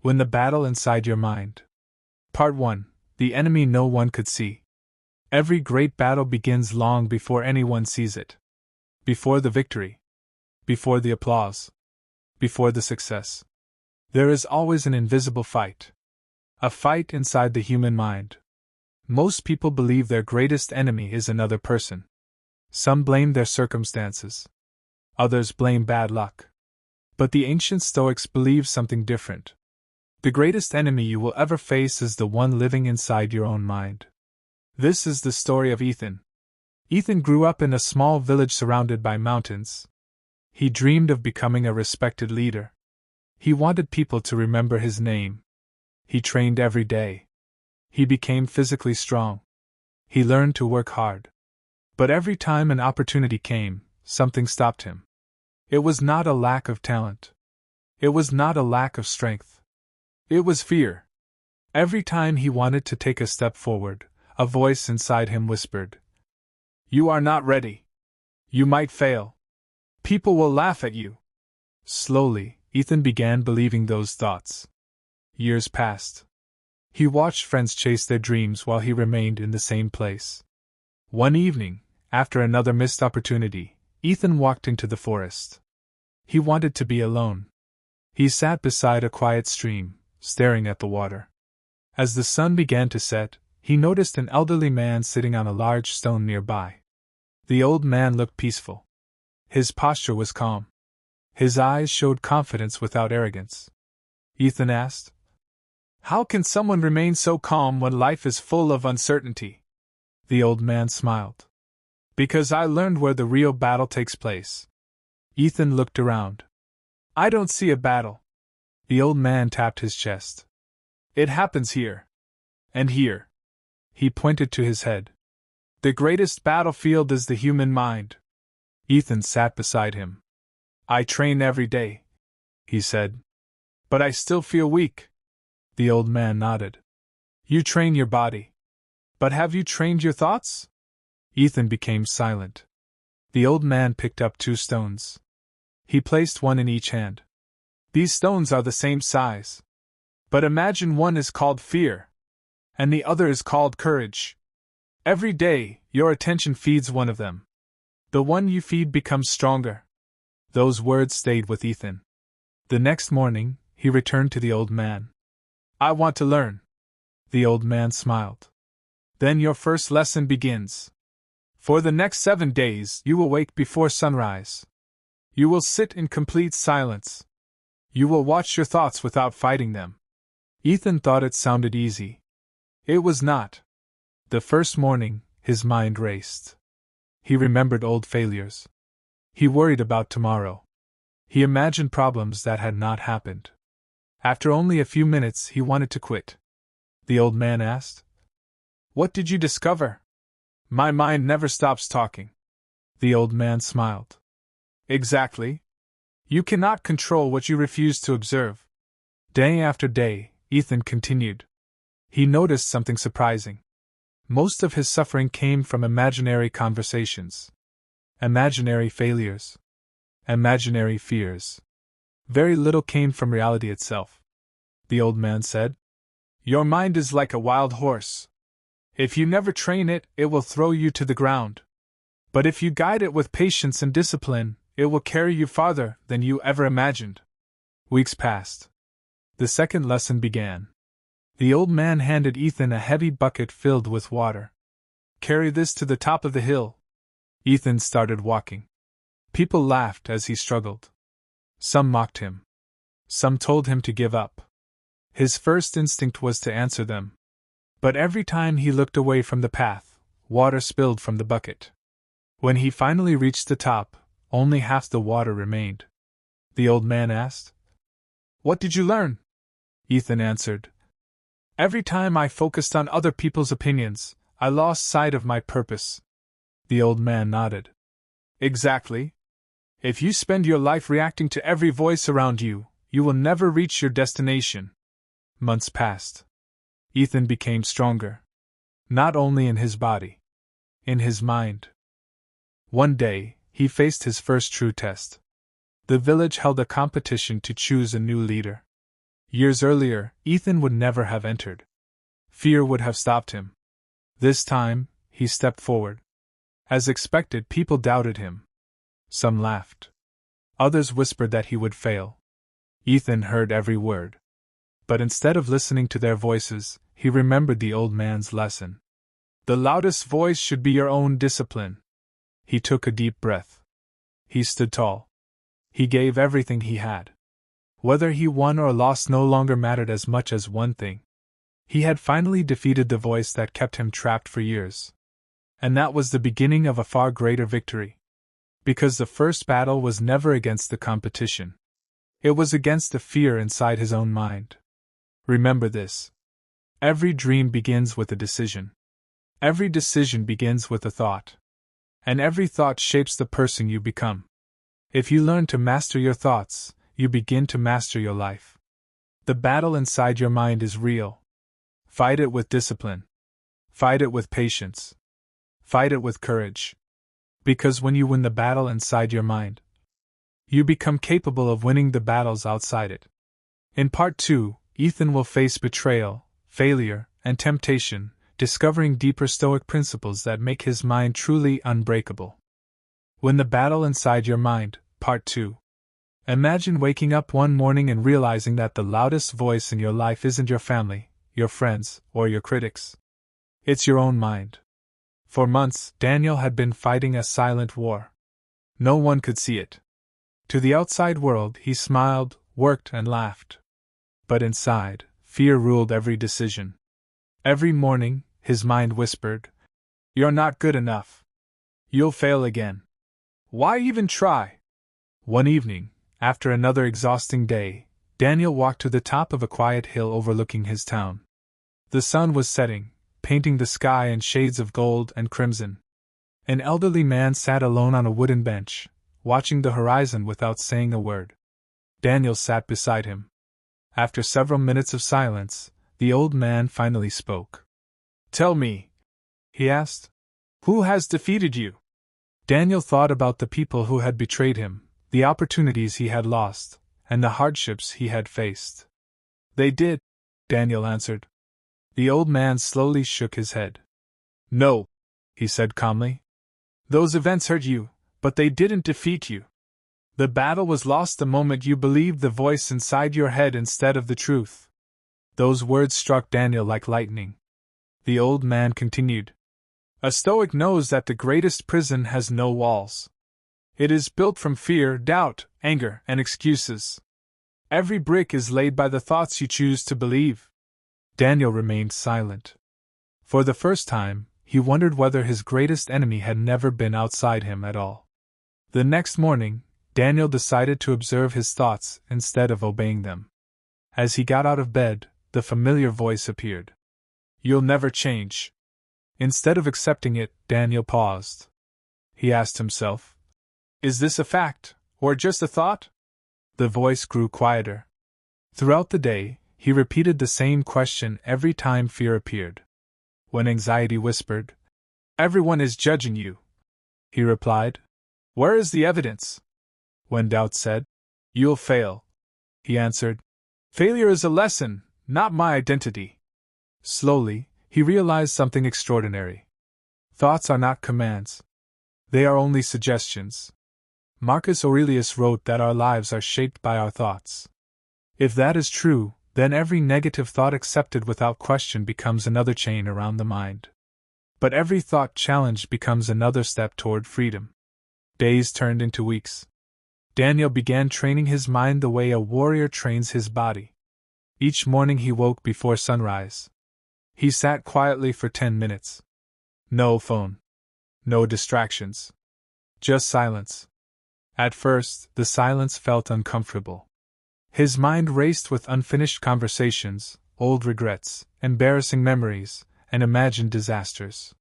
Win the battle inside your mind. Part 1. The enemy no one could see. Every great battle begins long before anyone sees it. Before the victory. Before the applause. Before the success. There is always an invisible fight. A fight inside the human mind. Most people believe their greatest enemy is another person. Some blame their circumstances. Others blame bad luck. But the ancient Stoics believed something different. The greatest enemy you will ever face is the one living inside your own mind. This is the story of Ethan. Ethan grew up in a small village surrounded by mountains. He dreamed of becoming a respected leader. He wanted people to remember his name. He trained every day. He became physically strong. He learned to work hard. But every time an opportunity came, something stopped him. It was not a lack of talent. It was not a lack of strength. It was fear. Every time he wanted to take a step forward, a voice inside him whispered, "You are not ready. You might fail. People will laugh at you." Slowly, Ethan began believing those thoughts. Years passed. He watched friends chase their dreams while he remained in the same place. One evening, after another missed opportunity, Ethan walked into the forest. He wanted to be alone. He sat beside a quiet stream, staring at the water. As the sun began to set, he noticed an elderly man sitting on a large stone nearby. The old man looked peaceful. His posture was calm. His eyes showed confidence without arrogance. Ethan asked, "How can someone remain so calm when life is full of uncertainty?" The old man smiled. "Because I learned where the real battle takes place." Ethan looked around. "I don't see a battle." The old man tapped his chest. "It happens here. And here." He pointed to his head. "The greatest battlefield is the human mind." Ethan sat beside him. "I train every day," he said. "But I still feel weak." The old man nodded. "You train your body. But have you trained your thoughts?" Ethan became silent. The old man picked up 2 stones. He placed one in each hand. "These stones are the same size. But imagine one is called fear, and the other is called courage. Every day, your attention feeds one of them. The one you feed becomes stronger." Those words stayed with Ethan. The next morning, he returned to the old man. "I want to learn." The old man smiled. "Then your first lesson begins. For the next 7 days, you will wake before sunrise. You will sit in complete silence. You will watch your thoughts without fighting them." Ethan thought it sounded easy. It was not. The first morning, his mind raced. He remembered old failures. He worried about tomorrow. He imagined problems that had not happened. After only a few minutes, he wanted to quit. The old man asked, "What did you discover?" "My mind never stops talking." The old man smiled. "Exactly. You cannot control what you refuse to observe." Day after day, Ethan continued. He noticed something surprising. Most of his suffering came from imaginary conversations. Imaginary failures. Imaginary fears. Very little came from reality itself. The old man said, "Your mind is like a wild horse. If you never train it, it will throw you to the ground. But if you guide it with patience and discipline, it will carry you farther than you ever imagined." Weeks passed. The second lesson began. The old man handed Ethan a heavy bucket filled with water. "Carry this to the top of the hill." Ethan started walking. People laughed as he struggled. Some mocked him. Some told him to give up. His first instinct was to answer them. But every time he looked away from the path, water spilled from the bucket. When he finally reached the top, only half the water remained. The old man asked, "What did you learn?" Ethan answered, "Every time I focused on other people's opinions, I lost sight of my purpose." The old man nodded. "Exactly. If you spend your life reacting to every voice around you, you will never reach your destination." Months passed. Ethan became stronger. Not only in his body. In his mind. One day, he faced his first true test. The village held a competition to choose a new leader. Years earlier, Ethan would never have entered. Fear would have stopped him. This time, he stepped forward. As expected, people doubted him. Some laughed. Others whispered that he would fail. Ethan heard every word. But instead of listening to their voices, he remembered the old man's lesson. The loudest voice should be your own discipline. He took a deep breath. He stood tall. He gave everything he had. Whether he won or lost no longer mattered as much as one thing. He had finally defeated the voice that kept him trapped for years. And that was the beginning of a far greater victory. Because the first battle was never against the competition. It was against the fear inside his own mind. Remember this. Every dream begins with a decision. Every decision begins with a thought. And every thought shapes the person you become. If you learn to master your thoughts, you begin to master your life. The battle inside your mind is real. Fight it with discipline. Fight it with patience. Fight it with courage. Because when you win the battle inside your mind, you become capable of winning the battles outside it. In Part 2, Ethan will face betrayal, failure, and temptation, discovering deeper Stoic principles that make his mind truly unbreakable. Win the battle inside your mind, Part 2. Imagine waking up one morning and realizing that the loudest voice in your life isn't your family, your friends, or your critics. It's your own mind. For months, Daniel had been fighting a silent war. No one could see it. To the outside world, he smiled, worked, and laughed. But inside, fear ruled every decision. Every morning, his mind whispered, "You're not good enough. You'll fail again. Why even try?" One evening, after another exhausting day, Daniel walked to the top of a quiet hill overlooking his town. The sun was setting, painting the sky in shades of gold and crimson. An elderly man sat alone on a wooden bench, watching the horizon without saying a word. Daniel sat beside him. After several minutes of silence, the old man finally spoke. "Tell me," he asked, "who has defeated you?" Daniel thought about the people who had betrayed him, the opportunities he had lost, and the hardships he had faced. "They did," Daniel answered. The old man slowly shook his head. "No," he said calmly. "Those events hurt you, but they didn't defeat you. The battle was lost the moment you believed the voice inside your head instead of the truth." Those words struck Daniel like lightning. The old man continued. "A Stoic knows that the greatest prison has no walls. It is built from fear, doubt, anger, and excuses. Every brick is laid by the thoughts you choose to believe." Daniel remained silent. For the first time, he wondered whether his greatest enemy had never been outside him at all. The next morning, Daniel decided to observe his thoughts instead of obeying them. As he got out of bed, the familiar voice appeared. "You'll never change." Instead of accepting it, Daniel paused. He asked himself, "Is this a fact, or just a thought?" The voice grew quieter. Throughout the day, he repeated the same question every time fear appeared. When anxiety whispered, "Everyone is judging you," he replied, "Where is the evidence?" When doubt said, "You'll fail," he answered, "Failure is a lesson, not my identity." Slowly, he realized something extraordinary. Thoughts are not commands. They are only suggestions. Marcus Aurelius wrote that our lives are shaped by our thoughts. If that is true, then every negative thought accepted without question becomes another chain around the mind. But every thought challenged becomes another step toward freedom. Days turned into weeks. Daniel began training his mind the way a warrior trains his body. Each morning he woke before sunrise. He sat quietly for 10 minutes. No phone. No distractions. Just silence. At first, the silence felt uncomfortable. His mind raced with unfinished conversations, old regrets, embarrassing memories, and imagined disasters.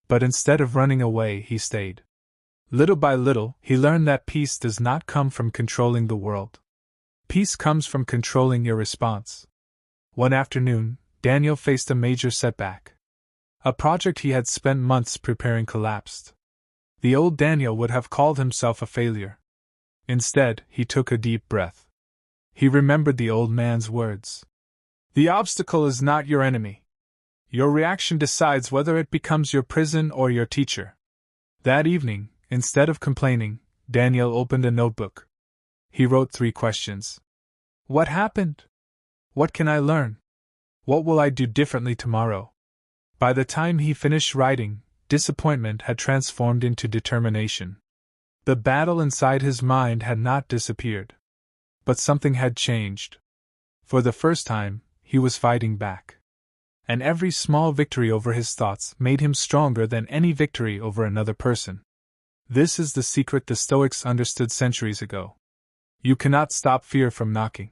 But instead of running away, he stayed. Little by little, he learned that peace does not come from controlling the world. Peace comes from controlling your response. One afternoon, Daniel faced a major setback. A project he had spent months preparing collapsed. The old Daniel would have called himself a failure. Instead, he took a deep breath. He remembered the old man's words. The obstacle is not your enemy. Your reaction decides whether it becomes your prison or your teacher. That evening, instead of complaining, Daniel opened a notebook. He wrote 3 questions. What happened? What can I learn? What will I do differently tomorrow? By the time he finished writing, disappointment had transformed into determination. The battle inside his mind had not disappeared. But something had changed. For the first time, he was fighting back. And every small victory over his thoughts made him stronger than any victory over another person. This is the secret the Stoics understood centuries ago. You cannot stop fear from knocking.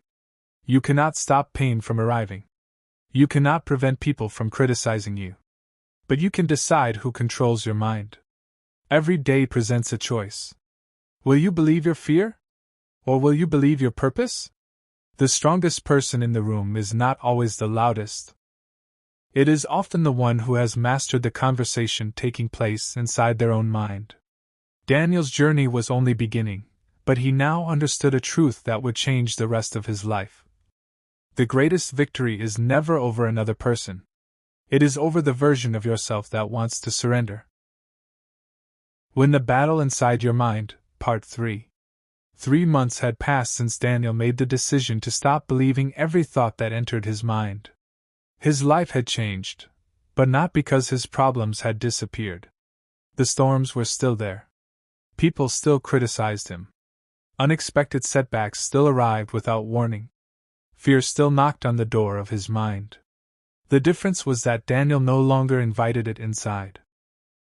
You cannot stop pain from arriving. You cannot prevent people from criticizing you. But you can decide who controls your mind. Every day presents a choice. Will you believe your fear? Or will you believe your purpose? The strongest person in the room is not always the loudest. It is often the one who has mastered the conversation taking place inside their own mind. Daniel's journey was only beginning, but he now understood a truth that would change the rest of his life. The greatest victory is never over another person. It is over the version of yourself that wants to surrender. When the battle inside your mind, Part 3. 3 months had passed since Daniel made the decision to stop believing every thought that entered his mind. His life had changed, but not because his problems had disappeared. The storms were still there. People still criticized him. Unexpected setbacks still arrived without warning. Fear still knocked on the door of his mind. The difference was that Daniel no longer invited it inside.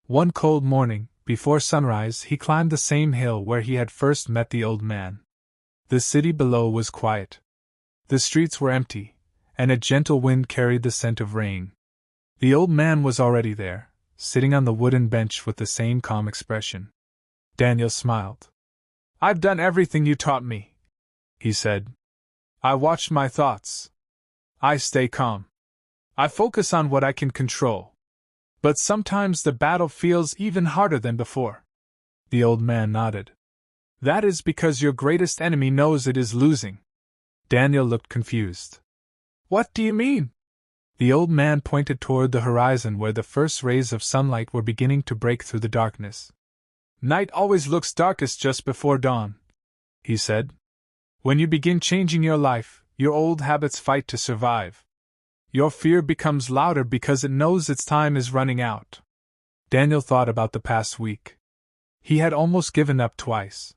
One cold morning, before sunrise, he climbed the same hill where he had first met the old man. The city below was quiet. The streets were empty, and a gentle wind carried the scent of rain. The old man was already there, sitting on the wooden bench with the same calm expression. Daniel smiled. I've done everything you taught me, he said. I watch my thoughts. I stay calm. I focus on what I can control. But sometimes the battle feels even harder than before. The old man nodded. That is because your greatest enemy knows it is losing. Daniel looked confused. What do you mean? The old man pointed toward the horizon where the first rays of sunlight were beginning to break through the darkness. Night always looks darkest just before dawn, he said. When you begin changing your life, your old habits fight to survive. Your fear becomes louder because it knows its time is running out. Daniel thought about the past week. He had almost given up twice.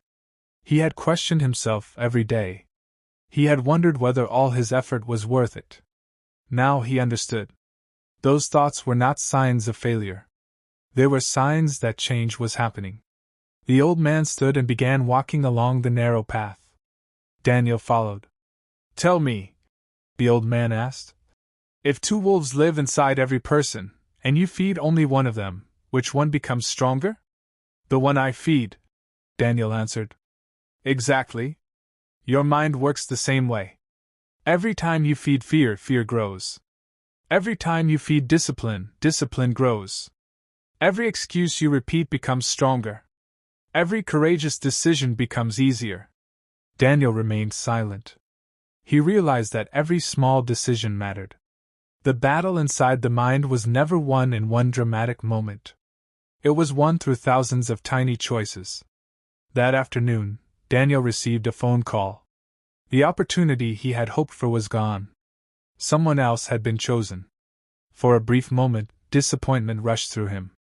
He had questioned himself every day. He had wondered whether all his effort was worth it. Now he understood. Those thoughts were not signs of failure. They were signs that change was happening. The old man stood and began walking along the narrow path. Daniel followed. Tell me, the old man asked. If 2 wolves live inside every person, and you feed only one of them, which one becomes stronger? The one I feed, Daniel answered. Exactly. Your mind works the same way. Every time you feed fear, fear grows. Every time you feed discipline, discipline grows. Every excuse you repeat becomes stronger. Every courageous decision becomes easier. Daniel remained silent. He realized that every small decision mattered. The battle inside the mind was never won in one dramatic moment. It was won through thousands of tiny choices. That afternoon, Daniel received a phone call. The opportunity he had hoped for was gone. Someone else had been chosen. For a brief moment, disappointment rushed through him.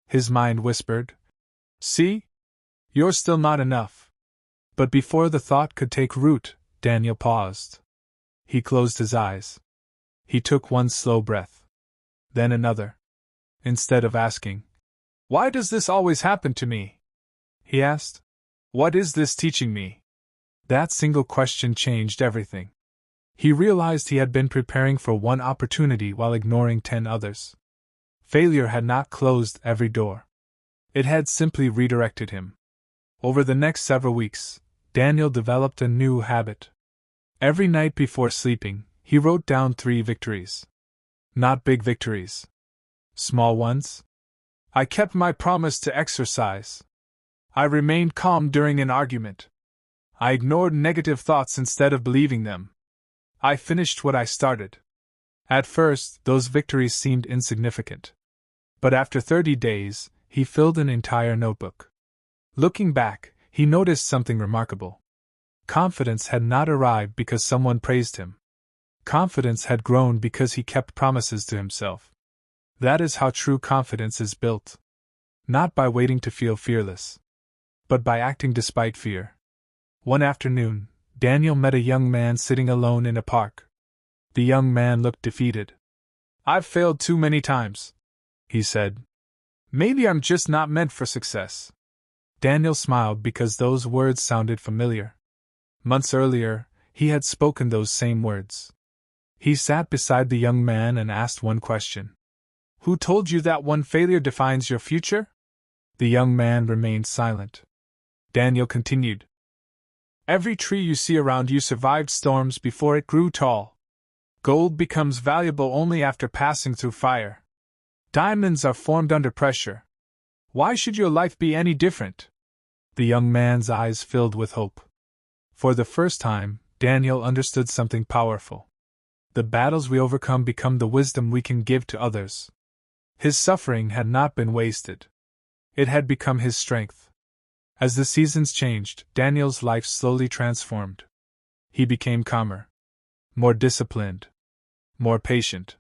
His mind whispered, "See? You're still not enough." But before the thought could take root, Daniel paused. He closed his eyes. He took one slow breath. Then another. Instead of asking, "Why does this always happen to me?" he asked, "What is this teaching me?" That single question changed everything. He realized he had been preparing for one opportunity while ignoring 10 others. Failure had not closed every door. It had simply redirected him. Over the next several weeks, Daniel developed a new habit. Every night before sleeping, he wrote down 3 victories. Not big victories. Small ones. I kept my promise to exercise. I remained calm during an argument. I ignored negative thoughts instead of believing them. I finished what I started. At first, those victories seemed insignificant. But after 30 days, he filled an entire notebook. Looking back, he noticed something remarkable. Confidence had not arrived because someone praised him. Confidence had grown because he kept promises to himself. That is how true confidence is built. Not by waiting to feel fearless, but by acting despite fear. One afternoon, Daniel met a young man sitting alone in a park. The young man looked defeated. "I've failed too many times," he said. "Maybe I'm just not meant for success." Daniel smiled because those words sounded familiar. Months earlier, he had spoken those same words. He sat beside the young man and asked one question. "Who told you that one failure defines your future?" The young man remained silent. Daniel continued. "Every tree you see around you survived storms before it grew tall. Gold becomes valuable only after passing through fire. Diamonds are formed under pressure. Why should your life be any different?" The young man's eyes filled with hope. For the first time, Daniel understood something powerful. The battles we overcome become the wisdom we can give to others. His suffering had not been wasted. It had become his strength. As the seasons changed, Daniel's life slowly transformed. He became calmer, more disciplined, more patient.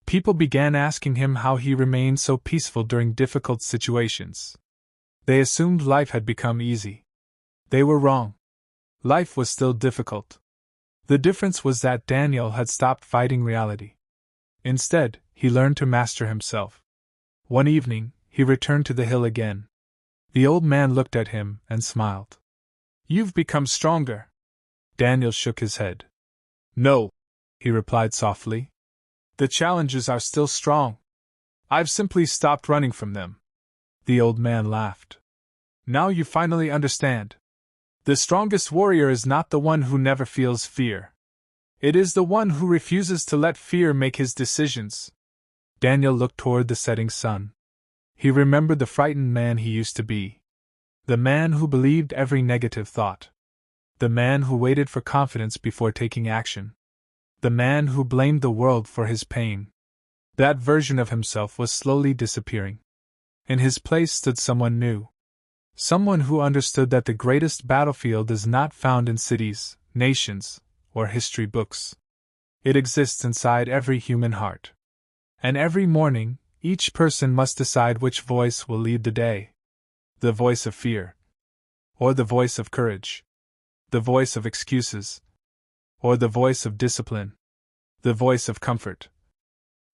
People began asking him how he remained so peaceful during difficult situations. They assumed life had become easy. They were wrong. Life was still difficult. The difference was that Daniel had stopped fighting reality. Instead, he learned to master himself. One evening, he returned to the hill again. The old man looked at him and smiled. "You've become stronger." Daniel shook his head. "No," he replied softly. "The challenges are still strong. I've simply stopped running from them." The old man laughed. "Now you finally understand. The strongest warrior is not the one who never feels fear. It is the one who refuses to let fear make his decisions." Daniel looked toward the setting sun. He remembered the frightened man he used to be. The man who believed every negative thought. The man who waited for confidence before taking action. The man who blamed the world for his pain. That version of himself was slowly disappearing. In his place stood someone new. Someone who understood that the greatest battlefield is not found in cities, nations, or history books. It exists inside every human heart. And every morning, each person must decide which voice will lead the day. The voice of fear. Or the voice of courage. The voice of excuses. Or the voice of discipline. The voice of comfort.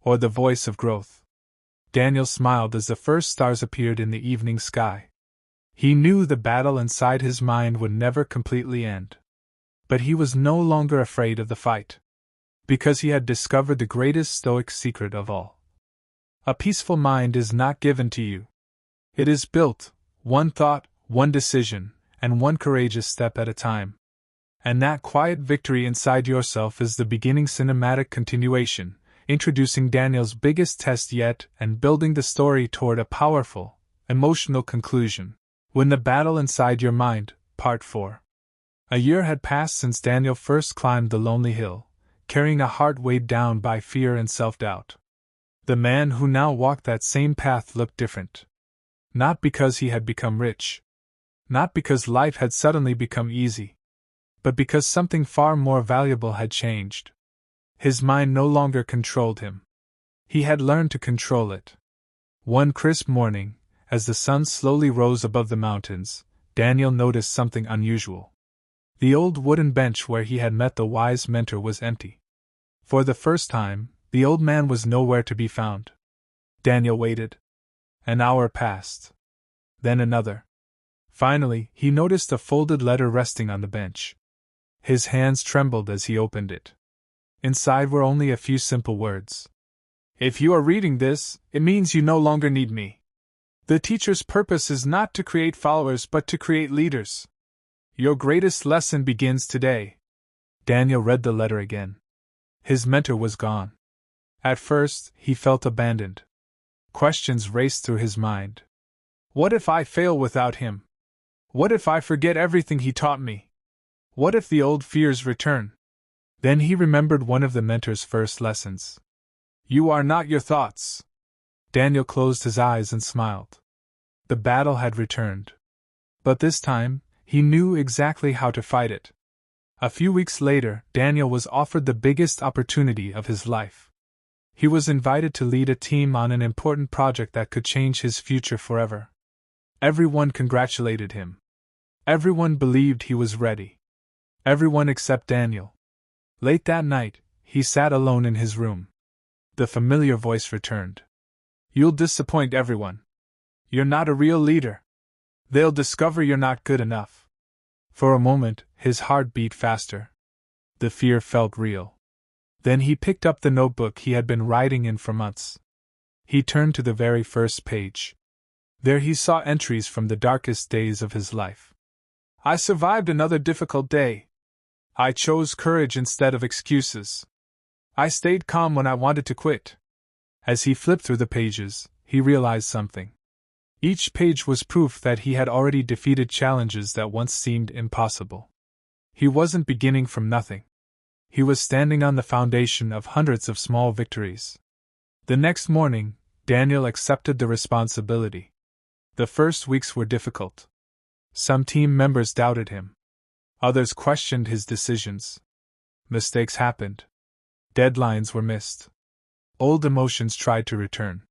Or the voice of growth. Daniel smiled as the first stars appeared in the evening sky. He knew the battle inside his mind would never completely end. But he was no longer afraid of the fight. Because he had discovered the greatest Stoic secret of all. A peaceful mind is not given to you. It is built, one thought, one decision, and one courageous step at a time. And that quiet victory inside yourself is the beginning cinematic continuation, introducing Daniel's biggest test yet and building the story toward a powerful, emotional conclusion. When the Battle Inside Your Mind, Part 4. A year had passed since Daniel first climbed the lonely hill, carrying a heart weighed down by fear and self-doubt. The man who now walked that same path looked different. Not because he had become rich. Not because life had suddenly become easy. But because something far more valuable had changed. His mind no longer controlled him. He had learned to control it. One crisp morning, as the sun slowly rose above the mountains, Daniel noticed something unusual. The old wooden bench where he had met the wise mentor was empty. For the first time, the old man was nowhere to be found. Daniel waited. An hour passed. Then another. Finally, he noticed a folded letter resting on the bench. His hands trembled as he opened it. Inside were only a few simple words. "If you are reading this, it means you no longer need me. The teacher's purpose is not to create followers but to create leaders. Your greatest lesson begins today." Daniel read the letter again. His mentor was gone. At first, he felt abandoned. Questions raced through his mind. What if I fail without him? What if I forget everything he taught me? What if the old fears return? Then he remembered one of the mentor's first lessons. You are not your thoughts. Daniel closed his eyes and smiled. The battle had returned. But this time, he knew exactly how to fight it. A few weeks later, Daniel was offered the biggest opportunity of his life. He was invited to lead a team on an important project that could change his future forever. Everyone congratulated him. Everyone believed he was ready. Everyone except Daniel. Late that night, he sat alone in his room. The familiar voice returned. You'll disappoint everyone. You're not a real leader. They'll discover you're not good enough. For a moment, his heart beat faster. The fear felt real. Then he picked up the notebook he had been writing in for months. He turned to the very first page. There he saw entries from the darkest days of his life. I survived another difficult day. I chose courage instead of excuses. I stayed calm when I wanted to quit. As he flipped through the pages, he realized something. Each page was proof that he had already defeated challenges that once seemed impossible. He wasn't beginning from nothing. He was standing on the foundation of hundreds of small victories. The next morning, Daniel accepted the responsibility. The first weeks were difficult. Some team members doubted him. Others questioned his decisions. Mistakes happened. Deadlines were missed. Old emotions tried to return.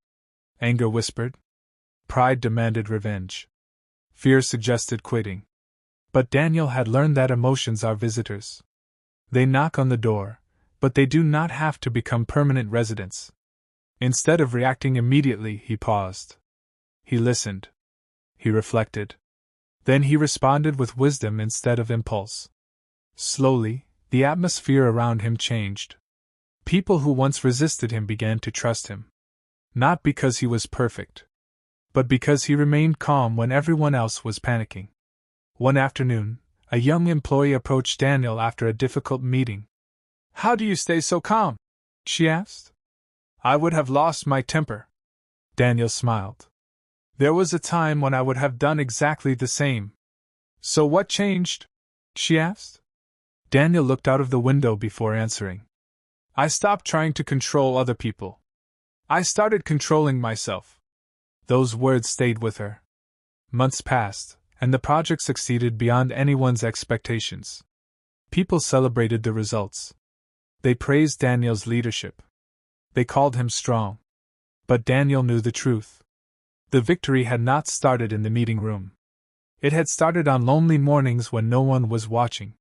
Anger whispered. Pride demanded revenge. Fear suggested quitting. But Daniel had learned that emotions are visitors. They knock on the door, but they do not have to become permanent residents. Instead of reacting immediately, he paused. He listened. He reflected. Then he responded with wisdom instead of impulse. Slowly, the atmosphere around him changed. People who once resisted him began to trust him. Not because he was perfect, but because he remained calm when everyone else was panicking. One afternoon, a young employee approached Daniel after a difficult meeting. How do you stay so calm? She asked. I would have lost my temper. Daniel smiled. There was a time when I would have done exactly the same. So what changed? She asked. Daniel looked out of the window before answering. I stopped trying to control other people. I started controlling myself. Those words stayed with her. Months passed, and the project succeeded beyond anyone's expectations. People celebrated the results. They praised Daniel's leadership. They called him strong. But Daniel knew the truth. The victory had not started in the meeting room. It had started on lonely mornings when no one was watching.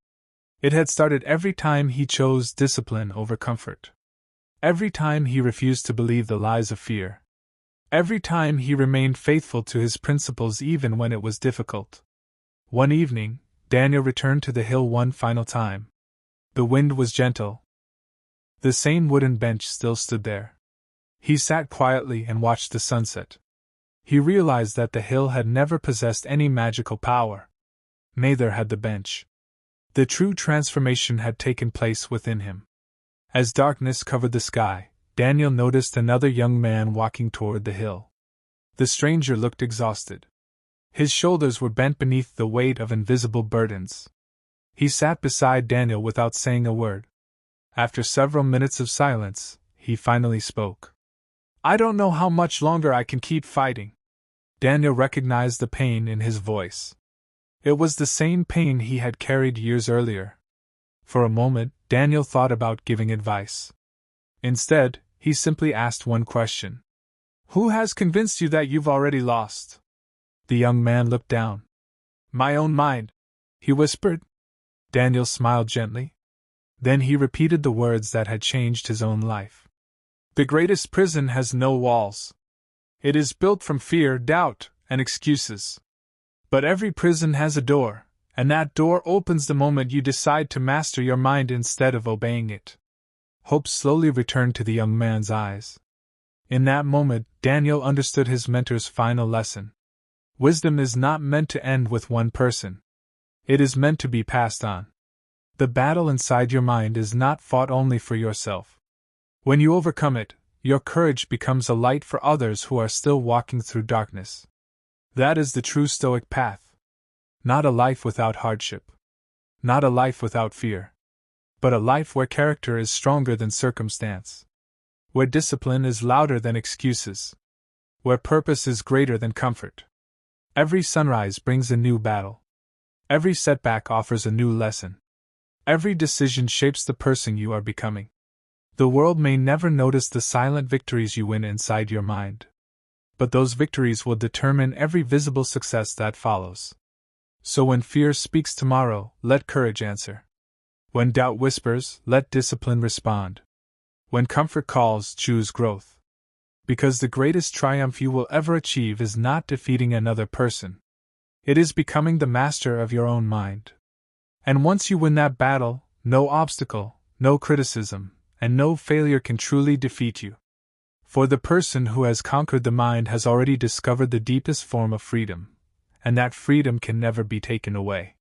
It had started every time he chose discipline over comfort. Every time he refused to believe the lies of fear. Every time he remained faithful to his principles even when it was difficult. One evening, Daniel returned to the hill one final time. The wind was gentle. The same wooden bench still stood there. He sat quietly and watched the sunset. He realized that the hill had never possessed any magical power. Neither had the bench. The true transformation had taken place within him. As darkness covered the sky, Daniel noticed another young man walking toward the hill. The stranger looked exhausted. His shoulders were bent beneath the weight of invisible burdens. He sat beside Daniel without saying a word. After several minutes of silence, he finally spoke. I don't know how much longer I can keep fighting. Daniel recognized the pain in his voice. It was the same pain he had carried years earlier. For a moment, Daniel thought about giving advice. Instead, he simply asked one question. Who has convinced you that you've already lost? The young man looked down. My own mind, he whispered. Daniel smiled gently. Then he repeated the words that had changed his own life. The greatest prison has no walls. It is built from fear, doubt, and excuses. But every prison has a door, and that door opens the moment you decide to master your mind instead of obeying it. Hope slowly returned to the young man's eyes. In that moment, Daniel understood his mentor's final lesson. Wisdom is not meant to end with one person. It is meant to be passed on. The battle inside your mind is not fought only for yourself. When you overcome it, your courage becomes a light for others who are still walking through darkness. That is the true Stoic path. Not a life without hardship. Not a life without fear, but a life where character is stronger than circumstance, where discipline is louder than excuses, where purpose is greater than comfort. Every sunrise brings a new battle. Every setback offers a new lesson. Every decision shapes the person you are becoming. The world may never notice the silent victories you win inside your mind, but those victories will determine every visible success that follows. So when fear speaks tomorrow, let courage answer. When doubt whispers, let discipline respond. When comfort calls, choose growth. Because the greatest triumph you will ever achieve is not defeating another person. It is becoming the master of your own mind. And once you win that battle, no obstacle, no criticism, and no failure can truly defeat you. For the person who has conquered the mind has already discovered the deepest form of freedom, and that freedom can never be taken away.